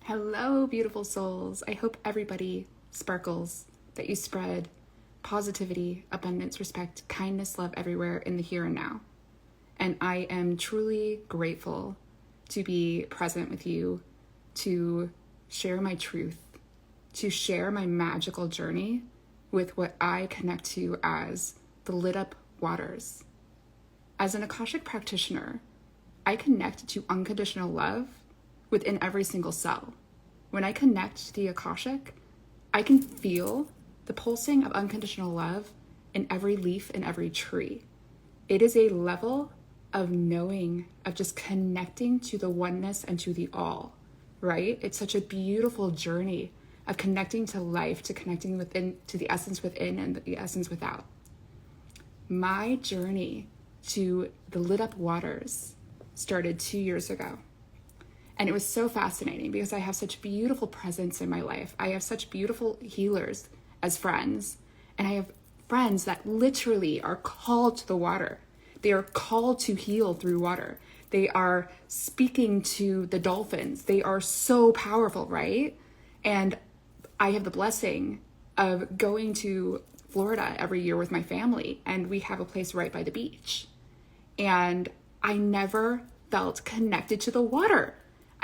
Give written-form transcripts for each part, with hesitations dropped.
Hello, beautiful souls. I hope everybody sparkles, that you spread positivity, abundance, respect, kindness, love everywhere in the here and now. And I am truly grateful to be present with you, to share my truth, to share my magical journey with what I connect to as the lit up waters. As an Akashic practitioner, I connect to unconditional love within every single cell. When I connect to the Akashic, I can feel the pulsing of unconditional love in every leaf in every tree. It is a level of knowing, of just connecting to the oneness and to the all, right? It's such a beautiful journey of connecting to life, to connecting within, to the essence within and the essence without. My journey to the lit up waters started 2 years ago. And it was so fascinating because I have such beautiful presence in my life. I have such beautiful healers as friends. And I have friends that literally are called to the water. They are called to heal through water. They are speaking to the dolphins. They are so powerful, right? And I have the blessing of going to Florida every year with my family. And we have a place right by the beach. And I never felt connected to the water.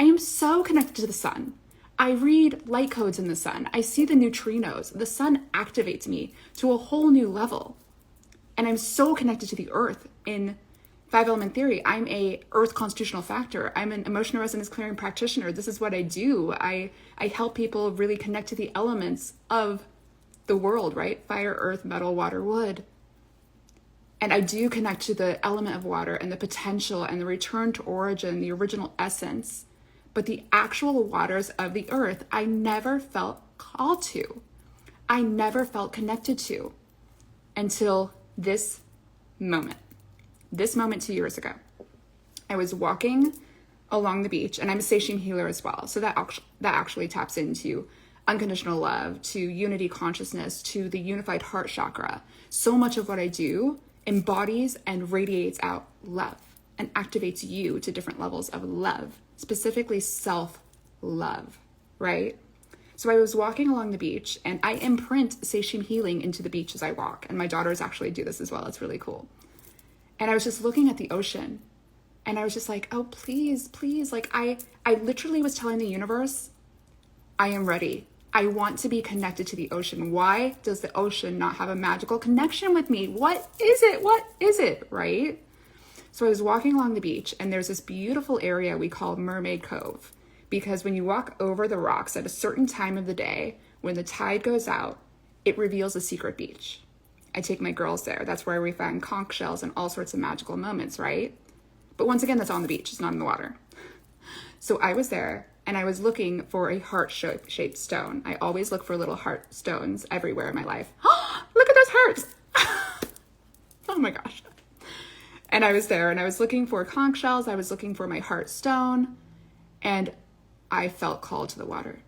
I am so connected to the sun. I read light codes in the sun. I see the neutrinos. The sun activates me to a whole new level. And I'm so connected to the earth. In 5-element theory, I'm a earth constitutional factor. I'm an emotional resonance clearing practitioner. This is what I do. I help people really connect to the elements of the world, right? Fire, earth, metal, water, wood. And I do connect to the element of water and the potential and the return to origin, the original essence. But the actual waters of the earth, I never felt called to. I never felt connected to until this moment. This moment 2 years ago. I was walking along the beach, and I'm a station healer as well. So that actually taps into unconditional love, to unity consciousness, to the unified heart chakra. So much of what I do embodies and radiates out love and activates you to different levels of love, specifically self-love, right? So I was walking along the beach, and I imprint station healing into the beach as I walk. And my daughters actually do this as well. It's really cool. And I was just looking at the ocean, and I was just like, oh, please, please. Like I literally was telling the universe, I am ready. I want to be connected to the ocean. Why does the ocean not have a magical connection with me? What is it? What is it? Right? So I was walking along the beach, and there's this beautiful area we call Mermaid Cove, because when you walk over the rocks at a certain time of the day, when the tide goes out, it reveals a secret beach. I take my girls there. That's where we find conch shells and all sorts of magical moments, right? But once again, that's on the beach. It's not in the water. So I was there, and I was looking for a heart-shaped stone. I always look for little heart stones everywhere in my life. Oh, look at those hearts. Oh my gosh. And I was there, and I was looking for conch shells. I was looking for my heart stone, and I felt called to the water.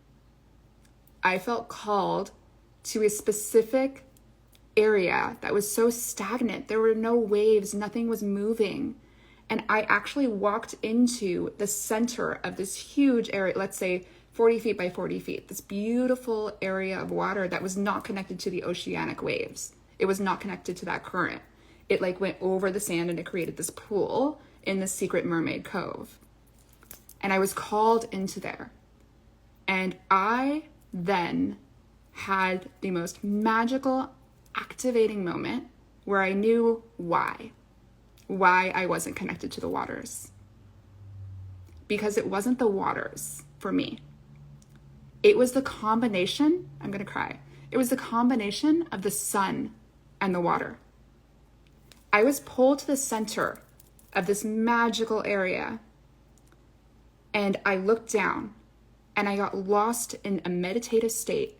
I felt called to a specific area that was so stagnant. There were no waves, nothing was moving. And I actually walked into the center of this huge area, let's say 40 feet by 40 feet, this beautiful area of water that was not connected to the oceanic waves. It was not connected to that current. It like went over the sand, and it created this pool in the secret Mermaid Cove. And I was called into there. And I then had the most magical activating moment where I knew why I wasn't connected to the waters. Because it wasn't the waters for me. It was the combination, I'm gonna cry. It was the combination of the sun and the water. I was pulled to the center of this magical area, and I looked down, and I got lost in a meditative state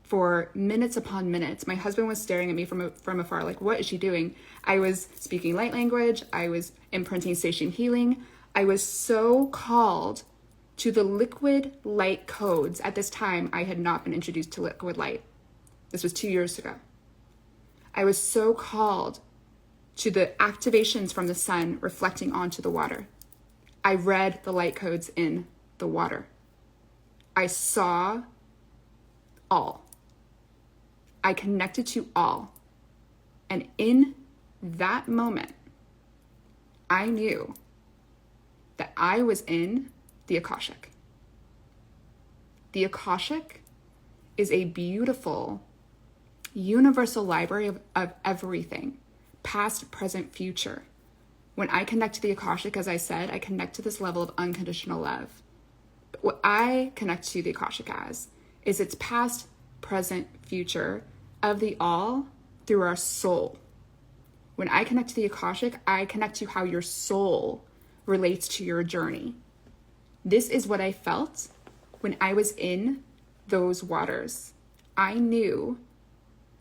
for minutes upon minutes. My husband was staring at me from afar, like, what is she doing? I was speaking light language. I was imprinting station healing. I was so called to the liquid light codes. At this time, I had not been introduced to liquid light. This was 2 years ago. I was so called to the activations from the sun reflecting onto the water. I read the light codes in the water. I saw all. I connected to all. And in that moment, I knew that I was in the Akashic. The Akashic is a beautiful, universal library of everything, past, present, future. When I connect to the Akashic, as I said, I connect to this level of unconditional love. But what I connect to the Akashic as is its past, present, future of the all through our soul. When I connect to the Akashic, I connect to how your soul relates to your journey. This is what I felt when I was in those waters. I knew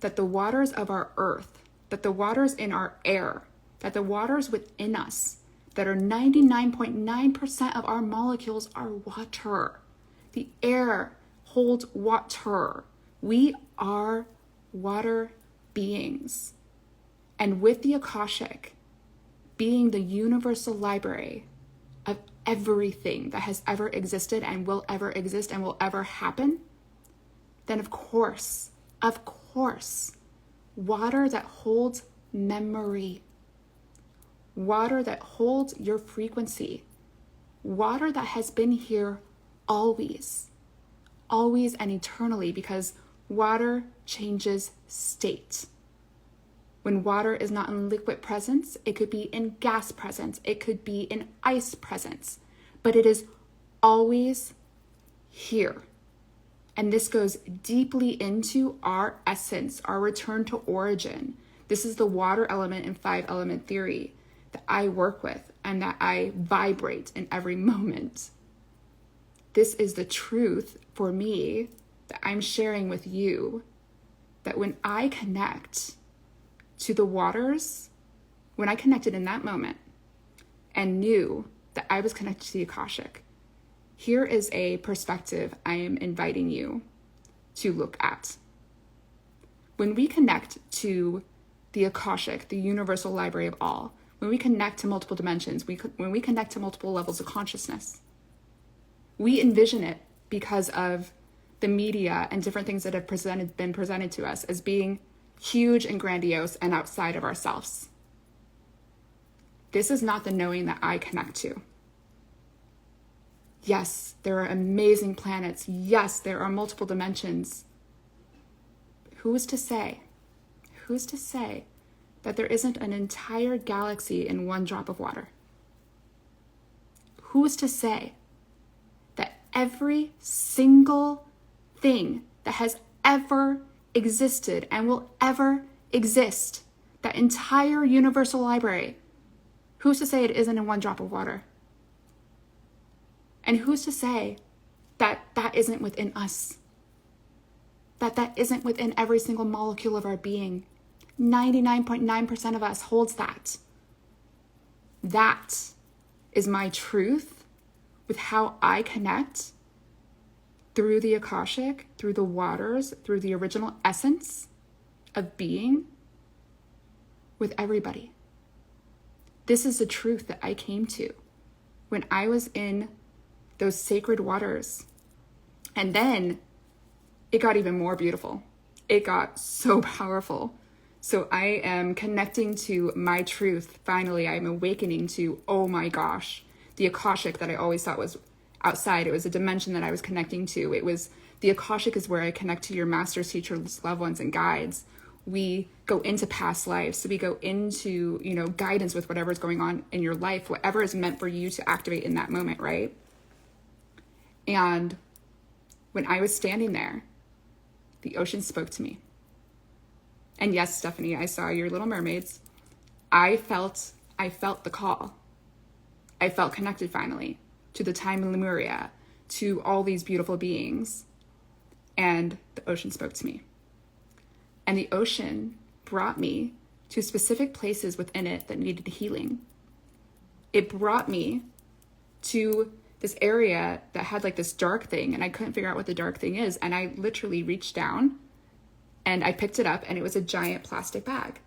that the waters of our earth, that the waters in our air, that the waters within us, that are 99.9% of our molecules are water. The air holds water. We are water beings. And with the Akashic being the universal library of everything that has ever existed and will ever exist and will ever happen, then of course, water that holds memory, water that holds your frequency, water that has been here always and eternally, because water changes state. When water is not in liquid presence, it could be in gas presence, it could be in ice presence, but it is always here. And this goes deeply into our essence, our return to origin. This is the water element in 5-element theory that I work with and that I vibrate in every moment. This is the truth for me that I'm sharing with you, that when I connect to the waters, when I connected in that moment and knew that I was connected to the Akashic, here is a perspective I am inviting you to look at. When we connect to the Akashic, the universal library of all, when we connect to multiple dimensions, when we connect to multiple levels of consciousness, we envision it because of the media and different things that have been presented to us as being huge and grandiose and outside of ourselves. This is not the knowing that I connect to. Yes, there are amazing planets. Yes, there are multiple dimensions. Who is to say that there isn't an entire galaxy in one drop of water? Who is to say that every single thing that has ever existed and will ever exist, that entire universal library, who's to say it isn't in one drop of water? And who's to say that that isn't within us? That isn't within every single molecule of our being? 99.9% of us holds that. That is my truth with how I connect through the Akashic, through the waters, through the original essence of being with everybody. This is the truth that I came to when I was in those sacred waters. And then it got even more beautiful. It got so powerful. So I am connecting to my truth. Finally, I'm awakening to, oh my gosh, the Akashic that I always thought was outside. It was a dimension that I was connecting to. It was the Akashic is where I connect to your masters, teachers, loved ones, and guides. We go into past lives. So we go into, guidance with whatever's going on in your life, whatever is meant for you to activate in that moment, right? And when I was standing there, the ocean spoke to me. And yes, Stephanie, I saw your little mermaids. I felt the call. I felt connected finally to the time in Lemuria, to all these beautiful beings. And the ocean spoke to me. And the ocean brought me to specific places within it that needed healing. It brought me to this area that had like this dark thing, and I couldn't figure out what the dark thing is. And I literally reached down and I picked it up, and it was a giant plastic bag.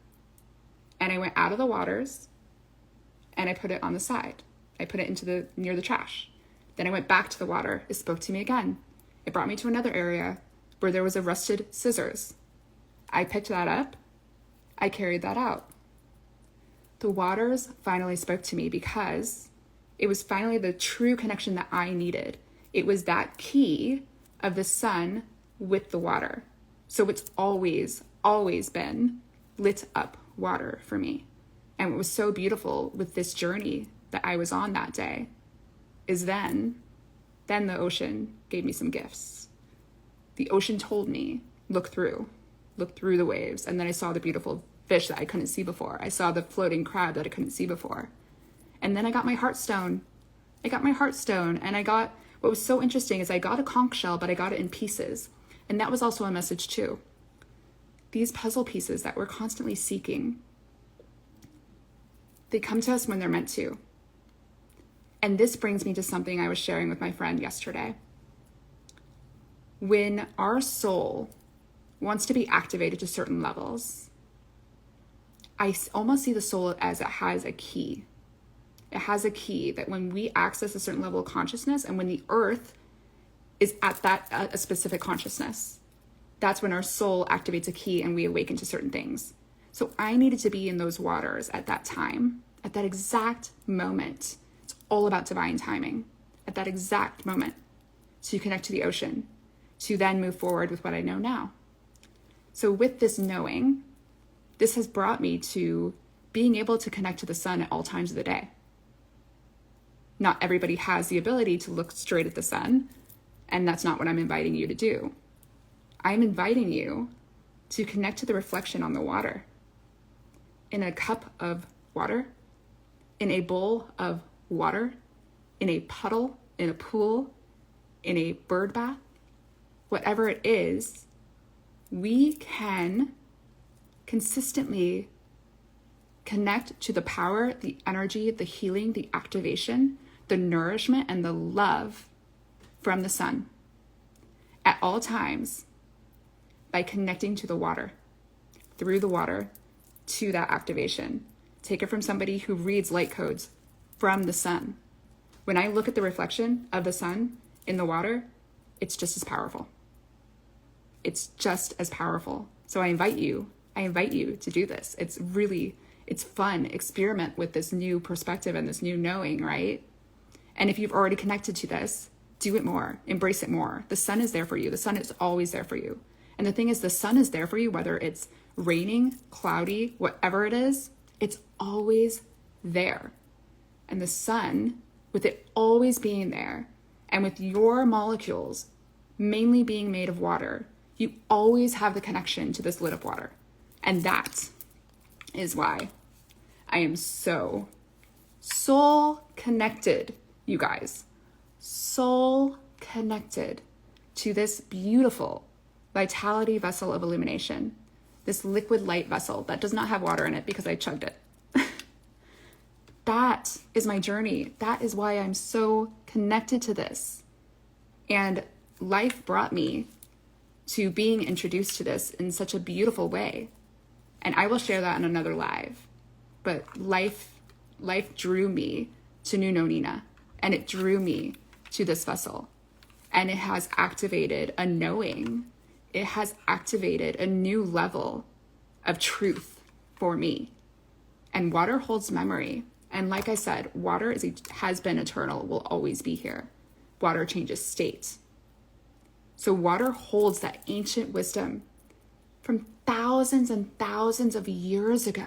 And I went out of the waters and I put it on the side. I put it near the trash. Then I went back to the water. It spoke to me again. It brought me to another area where there was a rusted scissors. I picked that up. I carried that out. The waters finally spoke to me because it was finally the true connection that I needed. It was that key of the sun with the water. So it's always, always been lit up water for me. And what was so beautiful with this journey that I was on that day is then the ocean gave me some gifts. The ocean told me, look through the waves. And then I saw the beautiful fish that I couldn't see before. I saw the floating crab that I couldn't see before. And then I got my heartstone. And I got, what was so interesting is I got a conch shell, but I got it in pieces. And that was also a message too. These puzzle pieces that we're constantly seeking, they come to us when they're meant to. And this brings me to something I was sharing with my friend yesterday. When our soul wants to be activated to certain levels, I almost see the soul as it has a key. It has a key that when we access a certain level of consciousness, and when the earth is at that a specific consciousness, that's when our soul activates a key and we awaken to certain things. So I needed to be in those waters at that time, at that exact moment. It's all about divine timing. At that exact moment, to connect to the ocean, to then move forward with what I know now. So with this knowing, this has brought me to being able to connect to the sun at all times of the day. Not everybody has the ability to look straight at the sun, and that's not what I'm inviting you to do. I'm inviting you to connect to the reflection on the water. In a cup of water, in a bowl of water, in a puddle, in a pool, in a bird bath, whatever it is, we can consistently connect to the power, the energy, the healing, the activation, the nourishment, and the love from the sun at all times by connecting to the water, through the water, to that activation. Take it from somebody who reads light codes from the sun. When I look at the reflection of the sun in the water, it's just as powerful. It's just as powerful. So I invite you to do this. It's fun. Experiment with this new perspective and this new knowing, right? And if you've already connected to this, do it more, embrace it more. The sun is there for you. The sun is always there for you. And the thing is, the sun is there for you, whether it's raining, cloudy, whatever it is, it's always there. And the sun, with it always being there, and with your molecules mainly being made of water, you always have the connection to this lit up water. And that is why I am so soul connected, you guys. Soul connected to this beautiful vitality vessel of illumination, this liquid light vessel that does not have water in it because I chugged it. That is my journey. That is why I'm so connected to this. And life brought me to being introduced to this in such a beautiful way. And I will share that in another live. But life drew me to New Nonina, and it drew me to this vessel. And it has activated a knowing. It has activated a new level of truth for me. And water holds memory. And like I said, water has been eternal, will always be here. Water changes state. So water holds that ancient wisdom from thousands and thousands of years ago.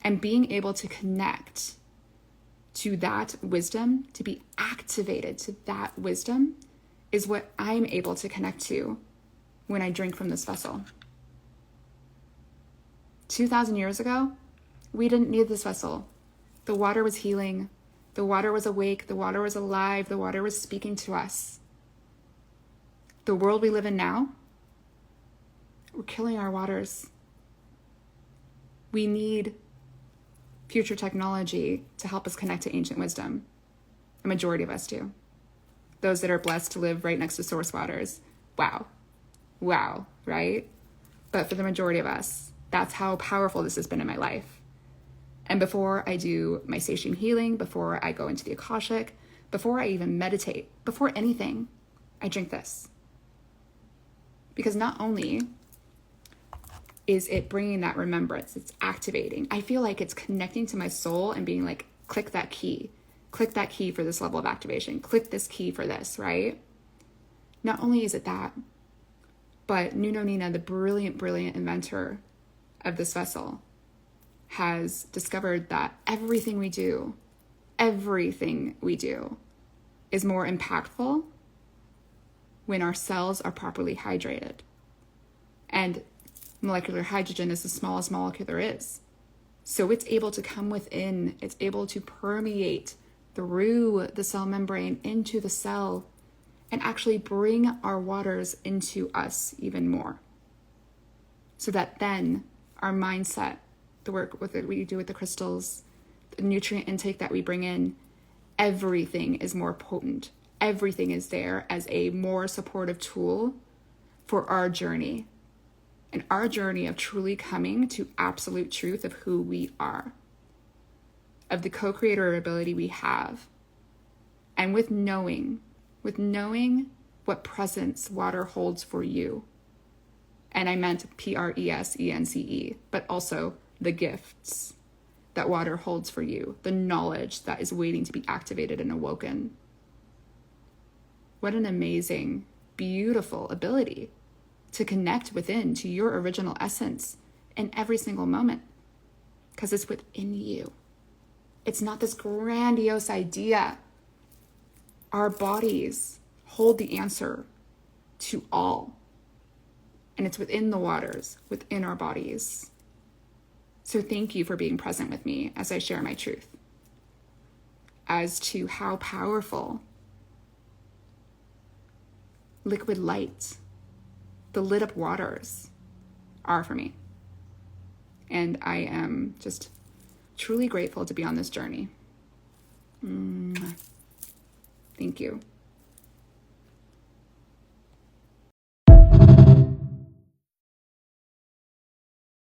And being able to connect to that wisdom, to be activated to that wisdom, is what I'm able to connect to when I drink from this vessel. 2,000 years ago, we didn't need this vessel. The water was healing. The water was awake. The water was alive. The water was speaking to us. The world we live in now, we're killing our waters. We need future technology to help us connect to ancient wisdom. A majority of us do. Those that are blessed to live right next to source waters. Wow, right? But for the majority of us, that's how powerful this has been in my life. And before I do my satium healing, before I go into the Akashic, before I even meditate, before anything, I drink this. Because not only is it bringing that remembrance, it's activating. I feel like it's connecting to my soul and being like, click that key for this level of activation, click this key for this, right? Not only is it that, but Nuno Nina, the brilliant inventor of this vessel, has discovered that everything we do is more impactful when our cells are properly hydrated. And molecular hydrogen is the smallest molecule there is. So it's able to come within, it's able to permeate through the cell membrane into the cell and actually bring our waters into us even more. So that then our mindset, the work with it we do with the crystals, the nutrient intake that we bring in, everything is more potent. Everything is there as a more supportive tool for our journey. And our journey of truly coming to absolute truth of who we are, of the co-creator ability we have, and with knowing what presence water holds for you. And I meant PRESENCE, but also the gifts that water holds for you, the knowledge that is waiting to be activated and awoken. What an amazing, beautiful ability to connect within to your original essence in every single moment, because it's within you. It's not this grandiose idea. Our bodies hold the answer to all, and it's within the waters, within our bodies. So thank you for being present with me as I share my truth as to how powerful liquid light, the lit up waters, are for me. And I am just truly grateful to be on this journey. Thank you.